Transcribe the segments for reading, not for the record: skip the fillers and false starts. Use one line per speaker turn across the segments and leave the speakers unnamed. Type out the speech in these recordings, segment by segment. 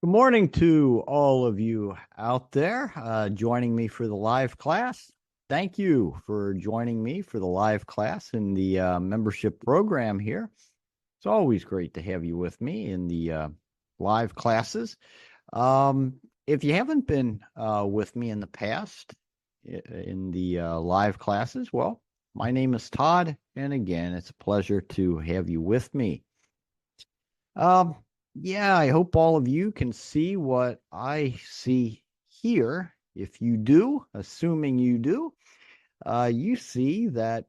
Good morning to all of you out there joining me for the live class. Thank you for joining me for the live class in the membership program here. It's always great to have you with me in the live classes. If you haven't been with me in the past in the live classes, well, my name is Todd, and again, it's a pleasure to have you with me. Um, yeah, I hope all of you can see what I see here. If you do, assuming you do, you see that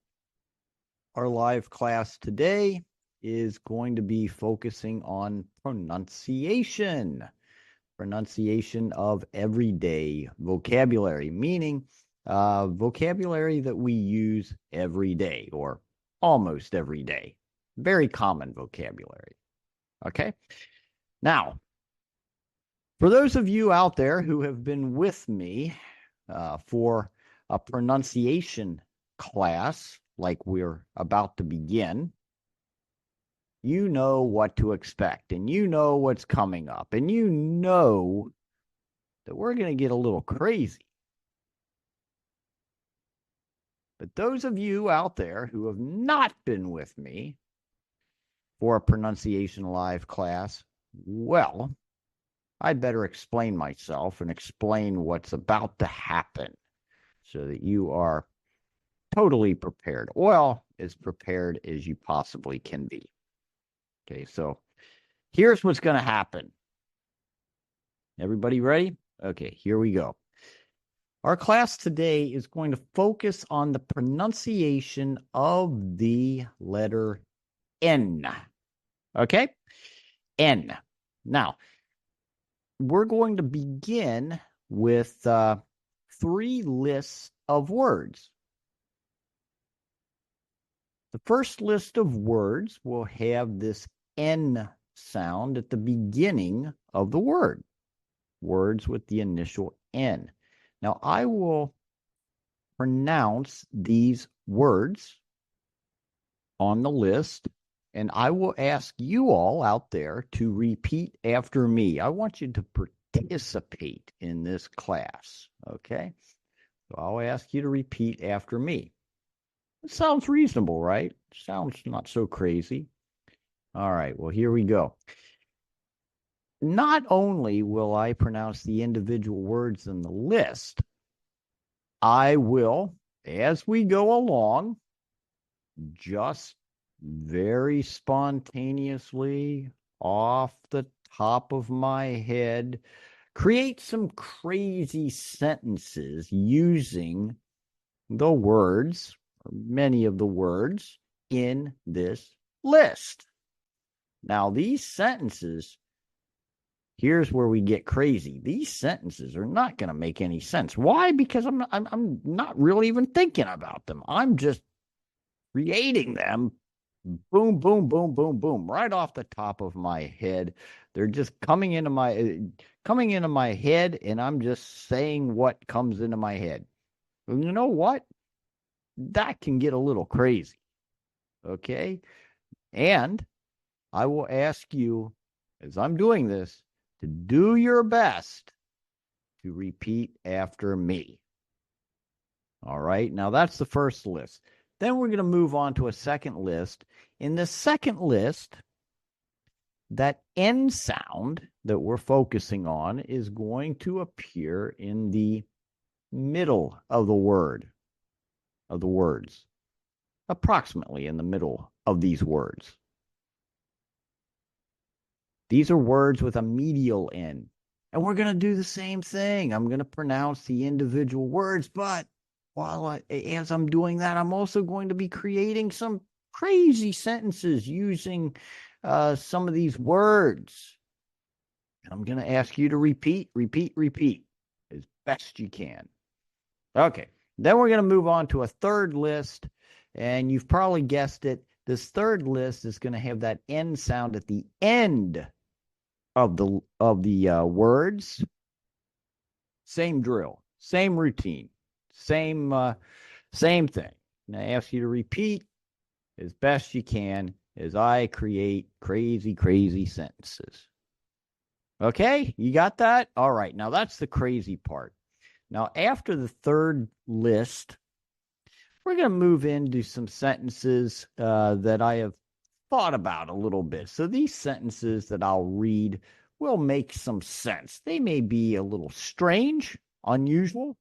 our live class today is going to be focusing on pronunciation of everyday vocabulary, meaning vocabulary that we use every day or almost every day. Very common vocabulary. Okay. Now, for those of you out there who have been with me for a pronunciation class like we're about to begin, you know what to expect and you know what's coming up and you know that we're going to get a little crazy. But those of you out there who have not been with me for a pronunciation live class, well, I'd better explain myself and explain what's about to happen so that you are totally prepared. Well, as prepared as you possibly can be. Okay, so here's what's going to happen. Everybody ready? Okay, here we go. Our class today is going to focus on the pronunciation of the letter N. Okay? N. Now, we're going to begin with three lists of words. The first list of words will have this N sound at the beginning of the word. Words with the initial N. Now, I will pronounce these words on the list, and I will ask you all out there to repeat after me. I want you to participate in this class, okay? So I'll ask you to repeat after me. It sounds reasonable, right? Sounds not so crazy. All right, well, here we go. Not only will I pronounce the individual words in the list, I will, as we go along, just very spontaneously off the top of my head, create some crazy sentences using the words, or many of the words in this list. Now, these sentences, here's where we get crazy. These sentences are not going to make any sense. Why? Because I'm not really even thinking about them. I'm just creating them. Boom, boom, boom, boom, boom, right off the top of my head. They're just coming into my head, and I'm just saying what comes into my head. And you know what? That can get a little crazy. Okay? And I will ask you, as I'm doing this, to do your best to repeat after me. All right, now that's the first list. Then we're going to move on to a second list. In the second list, that N sound that we're focusing on is going to appear in the middle of the words, approximately in the middle of these words. These are words with a medial N. And we're going to do the same thing. I'm going to pronounce the individual words, but as I'm doing that, I'm also going to be creating some crazy sentences using some of these words. And I'm going to ask you to repeat as best you can. Okay, then we're going to move on to a third list, and you've probably guessed it. This third list is going to have that N sound at the end of the words. Same drill, same routine, same thing. And I ask you to repeat as best you can as I create crazy sentences. Okay, you got that? All right, now that's the crazy part. Now, after the third list, we're going to move into some sentences that I have thought about a little bit. So these sentences that I'll read will make some sense. They may be a little strange, unusual.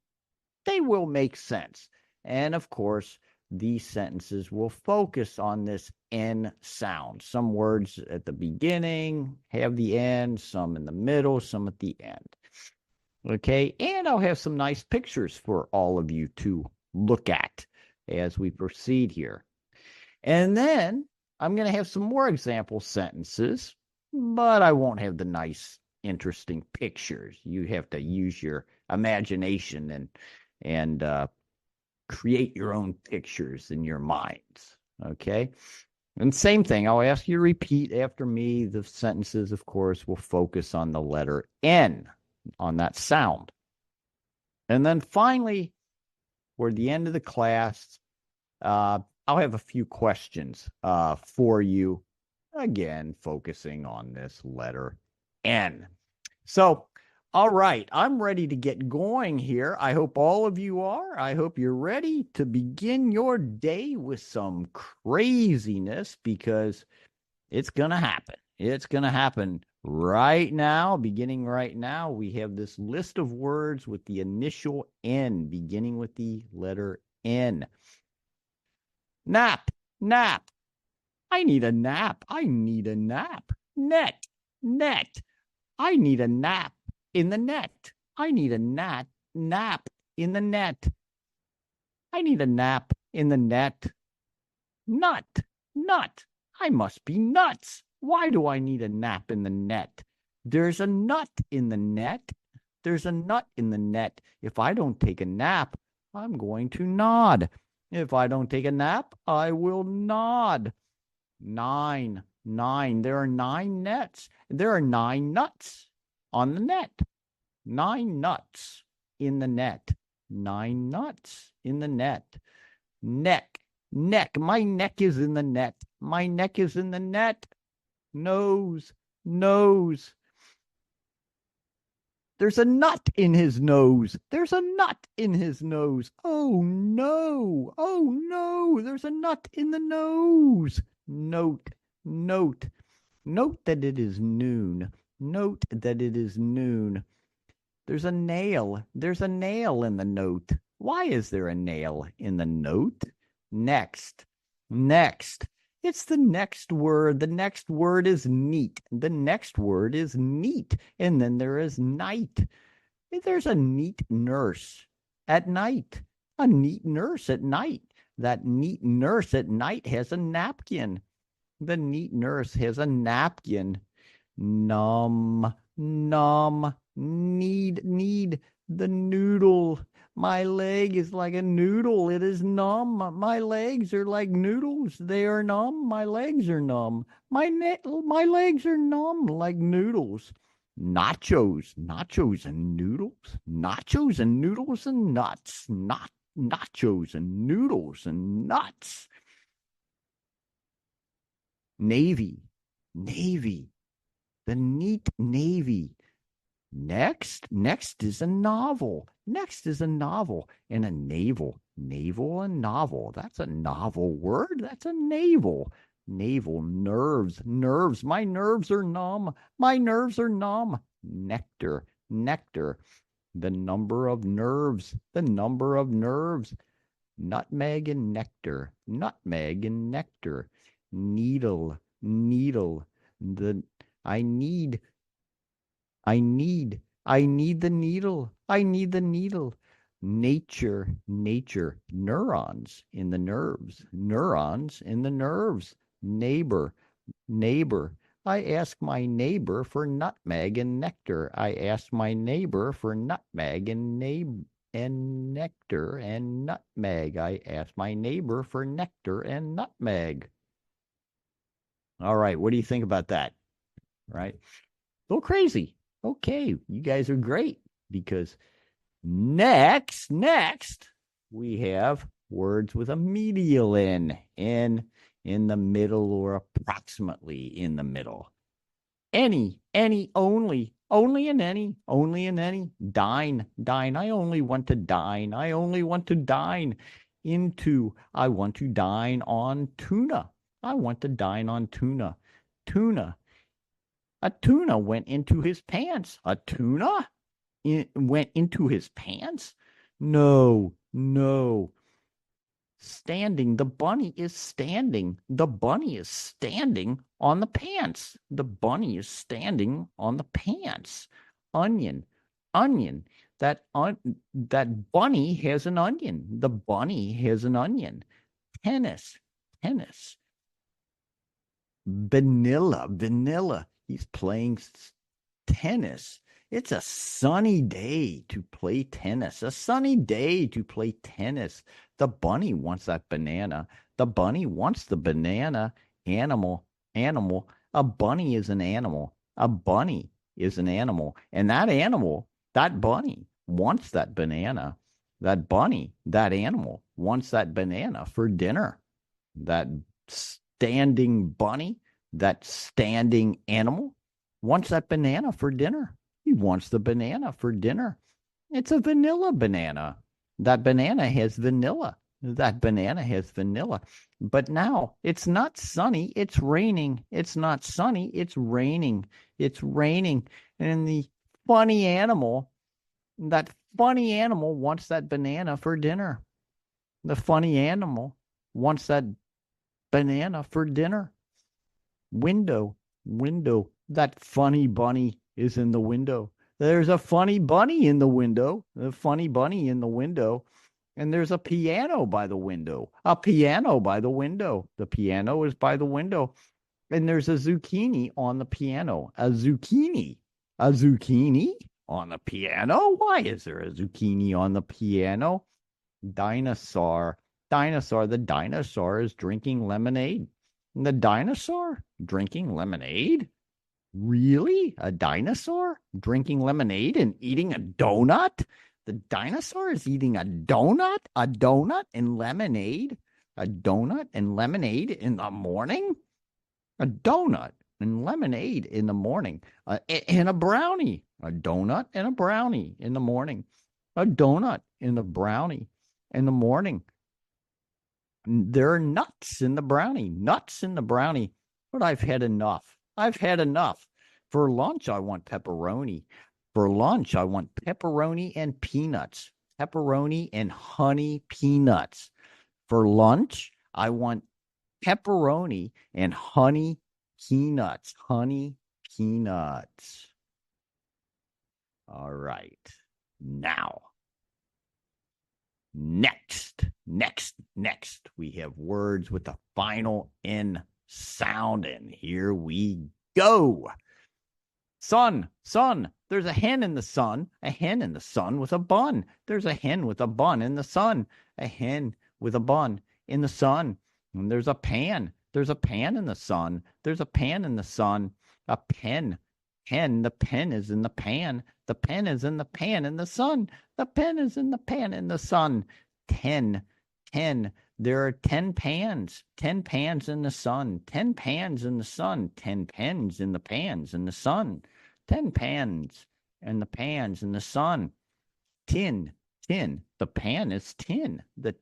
They will make sense. And of course, these sentences will focus on this N sound. Some words at the beginning have the N, some in the middle, some at the end. Okay, and I'll have some nice pictures for all of you to look at as we proceed here. And then I'm going to have some more example sentences, but I won't have the nice, interesting pictures. You have to use your imagination and create your own pictures in your minds. Okay. And same thing, I'll ask you to repeat after me. The sentences, of course, will focus on the letter N, on that sound. And then finally, toward the end of the class, I'll have a few questions for you, again, focusing on this letter N. So, all right, I'm ready to get going here. I hope all of you are. I hope you're ready to begin your day with some craziness, because it's going to happen. It's going to happen right now. Beginning right now, we have this list of words with the initial N, beginning with the letter N. Nap, nap. I need a nap. I need a nap. Net, net. I need a nap in the net. I need a nap in the net. I need a nap in the net. Nut, nut. I must be nuts. Why do I need a nap in the net? There's a nut in the net. There's a nut in the net. If I don't take a nap, I'm going to nod. If I don't take a nap, I will nod. 9, 9. There are 9 nets. There are 9 nuts on the net. 9 nuts in the net. 9 nuts in the net. Neck, neck. My neck is in the net. My neck is in the net. Nose, nose. There's a nut in his nose. There's a nut in his nose. Oh no. Oh no. There's a nut in the nose. Note, note. Note that it is noon. Note that it is noon. There's a nail. There's a nail in the note. Why is there a nail in the note? Next, next. It's the next word. The next word is neat. The next word is neat. And then there is night. There's a neat nurse at night. A neat nurse at night. That neat nurse at night has a napkin. The neat nurse has a napkin. Numb, numb, need, the noodle. My leg is like a noodle. It is numb. My legs are like noodles. They are numb. My legs are numb. My legs are numb like noodles. Nachos, nachos and noodles. Nachos and noodles and nuts. Nachos and noodles and nuts. Navy, navy. The neat navy. Next is a novel. Next is a novel and a navel. Navel and novel. That's a novel word. That's a navel. Navel, nerves, nerves. My nerves are numb. My nerves are numb. Nectar, nectar. The number of nerves. The number of nerves. Nutmeg and nectar. Nutmeg and nectar. Needle, needle. I need the needle. I need the needle. Nature, nature. Neurons in the nerves. Neurons in the nerves. Neighbor, neighbor. I ask my neighbor for nutmeg and nectar. I ask my neighbor for nutmeg and nectar and nutmeg. I ask my neighbor for nectar and nutmeg. All right, what do you think about that? Right? A little crazy. Okay, you guys are great, because next, we have words with a medial N, in the middle or approximately in the middle. Any, only, only an any, only an any. Dine, dine. I only want to dine. I only want to dine into. I want to dine on tuna. I want to dine on tuna. Tuna. A tuna went into his pants. A tuna went into his pants? No, no. Standing. The bunny is standing. The bunny is standing on the pants. The bunny is standing on the pants. Onion, onion. That bunny has an onion. The bunny has an onion. Tennis, tennis. Vanilla, vanilla. He's playing tennis. It's a sunny day to play tennis. A sunny day to play tennis. The bunny wants that banana. The bunny wants the banana. Animal, animal. A bunny is an animal. A bunny is an animal. And that animal, that bunny, wants that banana. That bunny, that animal, wants that banana for dinner. That standing bunny, that standing animal, wants that banana for dinner. He wants the banana for dinner. It's a vanilla banana. That banana has vanilla. That banana has vanilla. But now it's not sunny. It's raining. It's not sunny. It's raining. It's raining. And the funny animal, that funny animal wants that banana for dinner. The funny animal wants that banana for dinner. Window, window. That funny bunny is in the window. There's a funny bunny in the window. The funny bunny in the window. And there's a piano by the window. A piano by the window. The piano is by the window. And there's a zucchini on the piano. A zucchini. A zucchini on the piano? Why is there a zucchini on the piano? Dinosaur. Dinosaur. The dinosaur is drinking lemonade. The dinosaur drinking lemonade? Really? A dinosaur drinking lemonade and eating a donut? The dinosaur is eating a donut? A donut and lemonade? A donut and lemonade in the morning? A donut and lemonade in the morning. And a brownie. A donut and a brownie in the morning. A donut and a brownie in the morning. There are nuts in the brownie. Nuts in the brownie. But I've had enough. I've had enough. For lunch, I want pepperoni. For lunch, I want pepperoni and peanuts. Pepperoni and honey peanuts. For lunch, I want pepperoni and honey peanuts. Honey peanuts. All right. Now, next, we have words with the final N sound, and here we go. Sun, sun. There's a hen in the sun. A hen in the sun with a bun. There's a hen with a bun in the sun. A hen with a bun in the sun. And there's a pan. There's a pan in the sun. There's a pan in the sun. A pen. Pen. The pen is in the pan. The pen is in the pan in the sun. The pen is in the pan in the sun. 10. 10. There are 10 pans. 10 pans in the sun. 10 pans in the sun. 10 pens in the pans in the sun. 10 pans and the pans in the sun. Tin. Tin. The pan is tin. The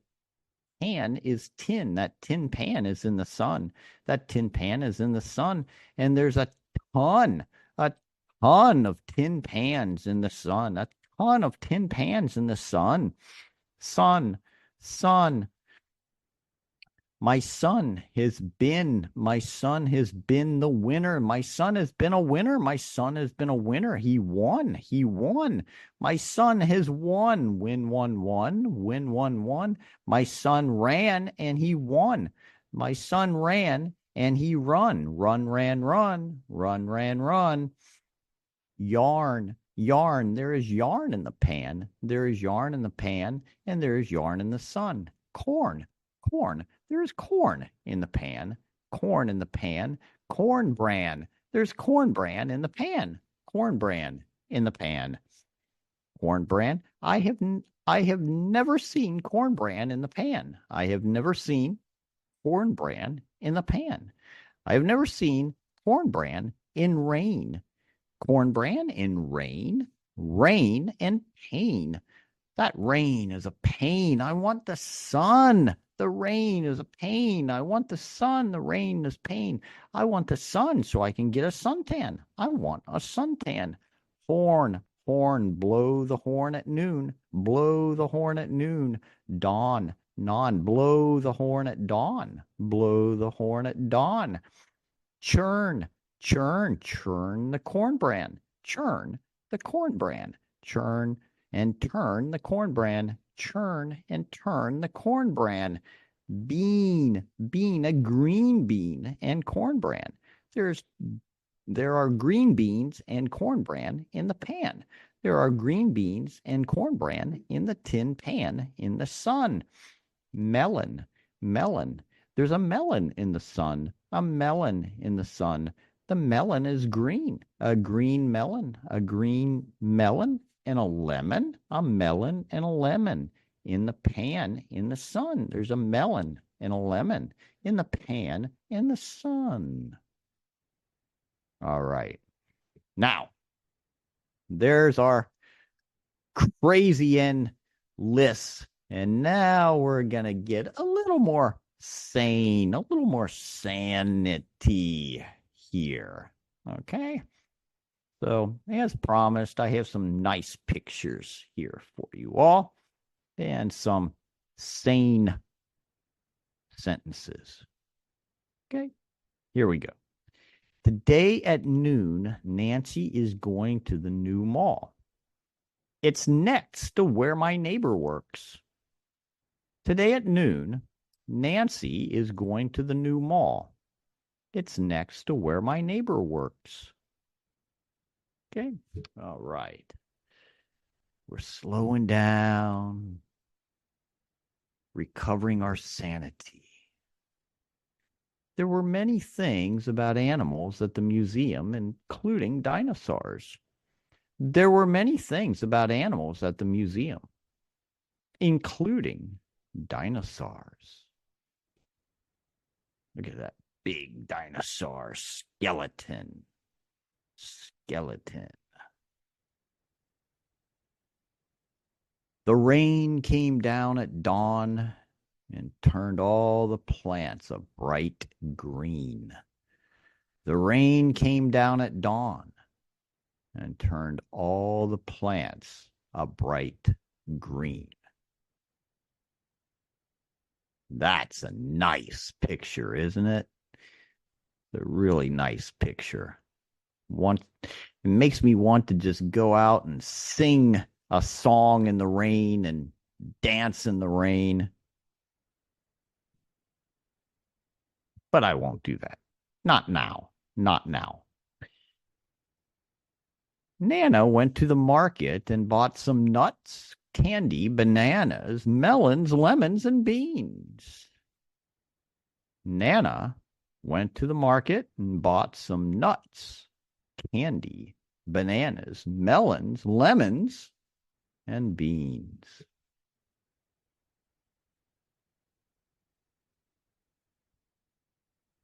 pan is tin. That tin pan is in the sun. That tin pan is in the sun. And there's a ton of tin pans in the sun. A ton of tin pans in the sun. Sun. Sun. My son has been the winner. My son has been a winner. My son has been a winner. He won. My son has won. Win, won, won. My son ran and he won. My son ran and he run. Run, ran, run. Run, ran, run. Yarn. Yarn. There is yarn in the pan. There is yarn in the pan, and there is yarn in the sun. Corn. Corn. There's corn in the pan. Corn in the pan. Corn bran. There's corn bran in the pan. Corn bran in the pan. Corn bran. I have never seen corn bran in the pan. I have never seen corn bran in the pan. I have never seen corn bran in rain. corn bran in rain, rain and pain. That rain is a pain. I want the sun. The rain is a pain. I want the sun. The rain is pain. I want the sun so I can get a suntan. I want a suntan. Horn, horn, blow the horn at noon. Blow the horn at noon. Dawn, non, blow the horn at dawn. Blow the horn at dawn. Churn, churn, churn the corn bran. Churn the corn bran. Churn and turn the corn bran. Churn and turn the corn bran. Bean, bean, a green bean and corn bran. There are green beans and corn bran in the pan. There are green beans and corn bran in the tin pan in the sun. Melon, melon. There's a melon in the sun. A melon in the sun. The melon is green. A green melon. A green melon and a lemon. A melon and a lemon. In the pan in the sun. There's a melon and a lemon in the pan in the sun. All right. Now, there's our crazy end list. And now we're going to get a little more sane, a little more sanity here. Okay. So, as promised, I have some nice pictures here for you all and some sane sentences. Okay. Here we go. Today at noon, Nancy is going to the new mall. It's next to where my neighbor works. Today at noon, Nancy is going to the new mall. It's next to where my neighbor works. Okay. All right. We're slowing down, recovering our sanity. There were many things about animals at the museum, including dinosaurs. There were many things about animals at the museum, including dinosaurs. Look at that big dinosaur skeleton. Skeleton. The rain came down at dawn and turned all the plants a bright green. The rain came down at dawn and turned all the plants a bright green. That's a nice picture, isn't it? It's a really nice picture. It makes me want to just go out and sing a song in the rain and dance in the rain. But I won't do that. Not now. Not now. Nana went to the market and bought some nuts, candy, bananas, melons, lemons, and beans. Nana went to the market and bought some nuts, candy, bananas, melons, lemons, and beans.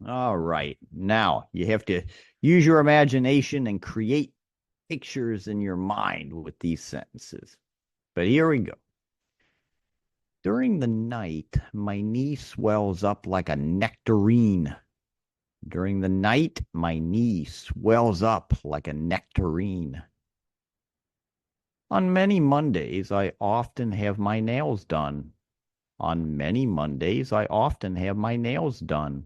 All right. Now you have to use your imagination and create pictures in your mind with these sentences. But here we go. During the night, my knee swells up like a nectarine. During the night, my knee swells up like a nectarine. On many Mondays, I often have my nails done. On many Mondays, I often have my nails done.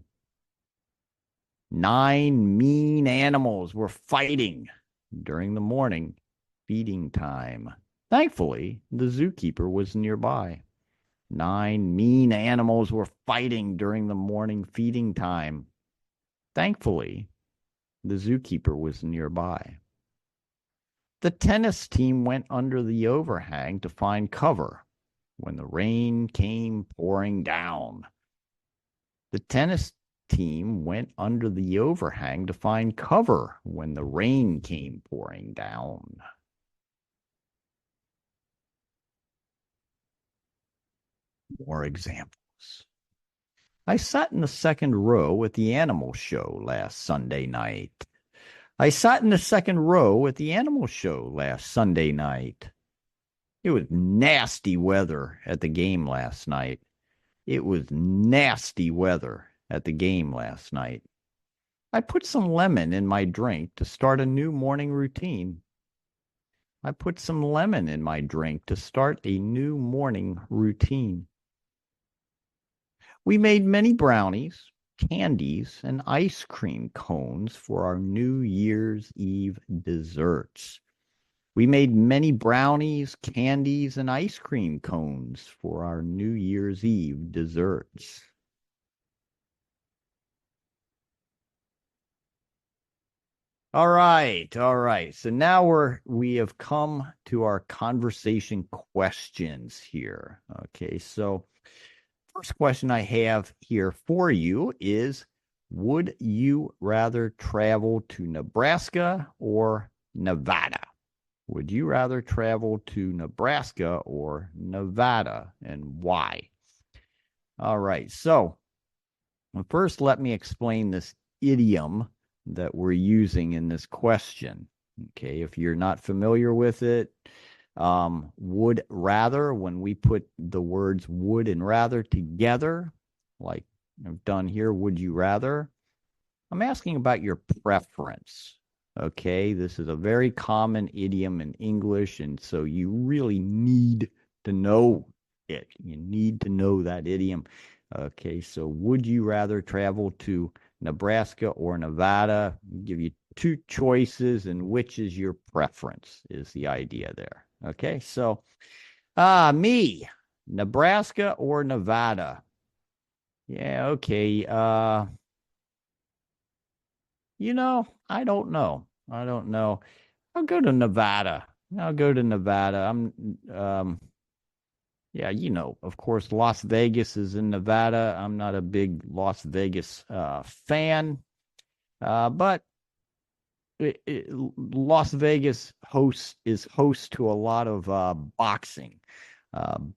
9 mean animals were fighting during the morning feeding time. Thankfully, the zookeeper was nearby. 9 mean animals were fighting during the morning feeding time. Thankfully, the zookeeper was nearby. The tennis team went under the overhang to find cover when the rain came pouring down. The tennis team went under the overhang to find cover when the rain came pouring down. More examples. I sat in the second row at the animal show last Sunday night. I sat in the second row at the animal show last Sunday night. It was nasty weather at the game last night. It was nasty weather at the game last night. I put some lemon in my drink to start a new morning routine. I put some lemon in my drink to start a new morning routine. We made many brownies, candies, and ice cream cones for our New Year's Eve desserts. We made many brownies, candies, and ice cream cones for our New Year's Eve desserts. All right, all right. So now we have come to our conversation questions here. Okay, so first question I have here for you is, would you rather travel to Nebraska or Nevada? Would you rather travel to Nebraska or Nevada, and why? All right, so first let me explain this idiom that we're using in this question. Okay, if you're not familiar with it, would rather, when we put the words would and rather together, like I've done here, would you rather? I'm asking about your preference. Okay, this is a very common idiom in English, and so you really need to know it. You need to know that idiom. Okay, so would you rather travel to Nebraska or Nevada? I'll give you two choices, and which is your preference is the idea there. Okay, so me, Nebraska or Nevada? Yeah, okay. I don't know. I don't know. I'll go to Nevada. I'll go to Nevada. Yeah, of course, Las Vegas is in Nevada. I'm not a big Las Vegas fan, but Las Vegas is host to a lot of boxing.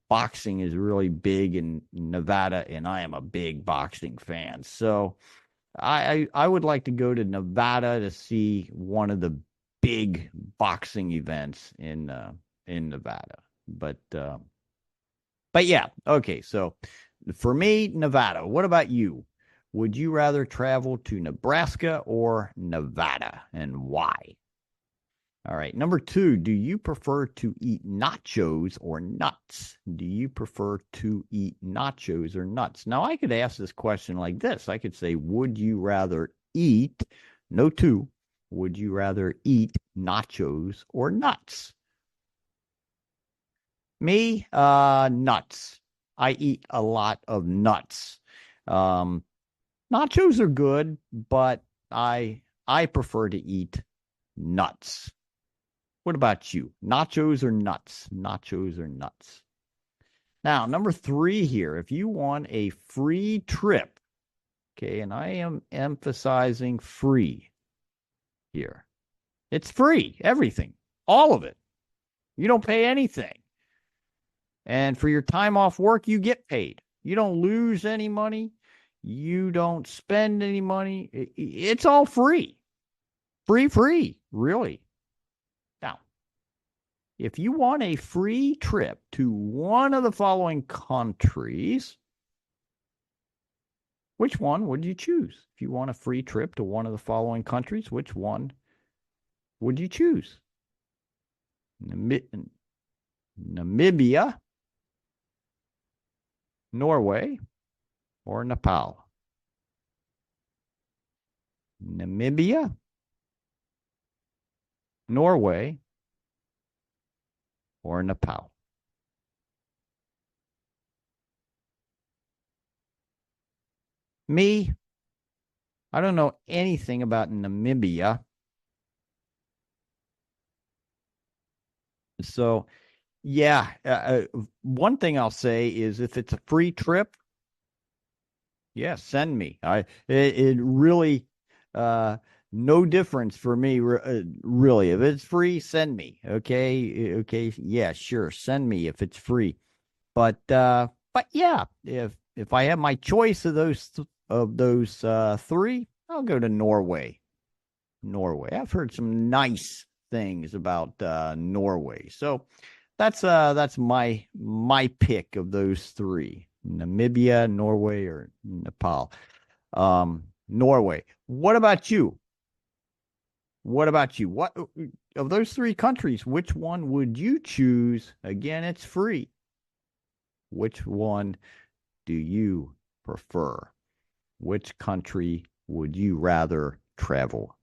Boxing is really big in Nevada, and I am a big boxing fan. So I would like to go to Nevada to see one of the big boxing events in Nevada. But yeah, okay. So for me, Nevada. What about you? Would you rather travel to Nebraska or Nevada, and why? All right. Number two, do you prefer to eat nachos or nuts? Do you prefer to eat nachos or nuts? Now, I could ask this question like this. I could say, would you rather eat, no two, would you rather eat nachos or nuts? Me, nuts. I eat a lot of nuts. Nachos are good, but I prefer to eat nuts. What about you? Nachos or nuts? Nachos or nuts? Now, number three here, if you want a free trip, okay, and I am emphasizing free here. It's free, everything, all of it. You don't pay anything. And for your time off work, you get paid. You don't lose any money. You don't spend any money. It's all free. Free, really. Now, if you want a free trip to one of the following countries, which one would you choose? If you want a free trip to one of the following countries, which one would you choose? Namibia, Norway, or Nepal? Namibia, Norway, or Nepal? Me, I don't know anything about Namibia. So, yeah, one thing I'll say is if it's a free trip, yeah, send me. It really no difference for me really. If it's free, send me. Okay, yeah, sure, send me if it's free. But yeah, if I have my choice of those three, I'll go to Norway. Norway. I've heard some nice things about Norway. So that's my pick of those three: Namibia, Norway, or Nepal. Norway. What about you? What about you? What of those three countries, which one would you choose? Again, it's free. Which one do you prefer? Which country would you rather travel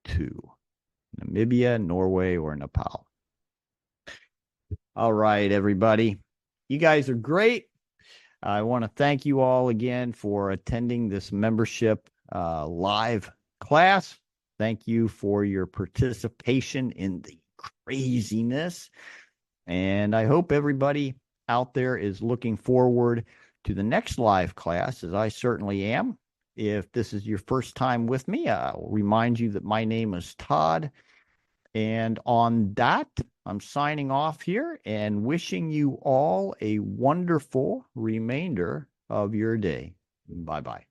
to? Namibia, Norway, or Nepal? All right, everybody. You guys are great. I want to thank you all again for attending this membership live class. Thank you for your participation in the craziness. And I hope everybody out there is looking forward to the next live class, as I certainly am. If this is your first time with me, I'll remind you that my name is Todd. And on that, I'm signing off here and wishing you all a wonderful remainder of your day. Bye-bye.